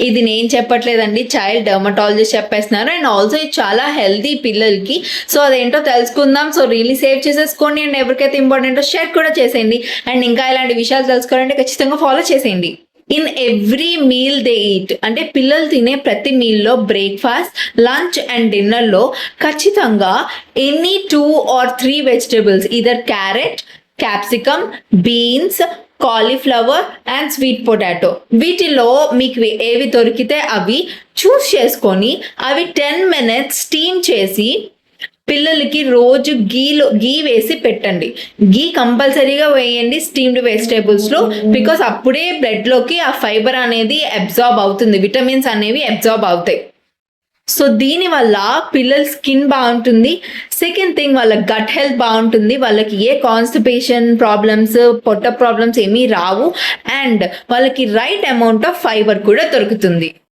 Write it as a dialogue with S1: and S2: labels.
S1: ఇది నేను చెప్పట్లేదండి, child dermatologist చెప్పేస్తున్నారు. అండ్ ఆల్సో ఇది చాలా హెల్తీ పిల్లలకి. సో అదేంటో తెలుసుకుందాం. సో రియలీ సేవ్ చేసేసుకోండి అండ్ ఎవరికైతే ఇంపార్టెంటో షేర్ కూడా చేసేయండి. అండ్ ఇంకా ఇలాంటి విషయాలు తెలుసుకోవాలంటే ఖచ్చితంగా ఫాలో చేసేయండి. In every meal they eat, అంటే పిల్లలు తినే ప్రతి మీల్లో బ్రేక్ఫాస్ట్, లంచ్ అండ్ డిన్నర్లో ఖచ్చితంగా any 2 or 3 vegetables, either carrot, capsicum, beans, cauliflower and sweet potato, వీటిలో మీకు ఏవి దొరికితే అవి చూస్ చేసుకొని అవి 10 minutes స్టీమ్ చేసి పిల్లలకి రోజు గీ వేసి పెట్టండి. గీ కంపల్సరీగా వేయండి స్టీమ్డ్ వెజిటేబుల్స్లో, బికాస్ అప్పుడే బ్లడ్లోకి ఆ ఫైబర్ అనేది అబ్జార్బ్ అవుతుంది, విటమిన్స్ అనేవి అబ్జార్బ్ అవుతాయి. సో దీనివల్ల పిల్లల స్కిన్ బాగుంటుంది. సెకండ్ థింగ్, వాళ్ళ గట్ హెల్త్ బాగుంటుంది. వాళ్ళకి ఏ కాన్స్టిపేషన్ ప్రాబ్లమ్స్, పొట్ట ప్రాబ్లమ్స్ ఏమీ రావు. అండ్ వాళ్ళకి రైట్ అమౌంట్ ఆఫ్ ఫైబర్ కూడా దొరుకుతుంది.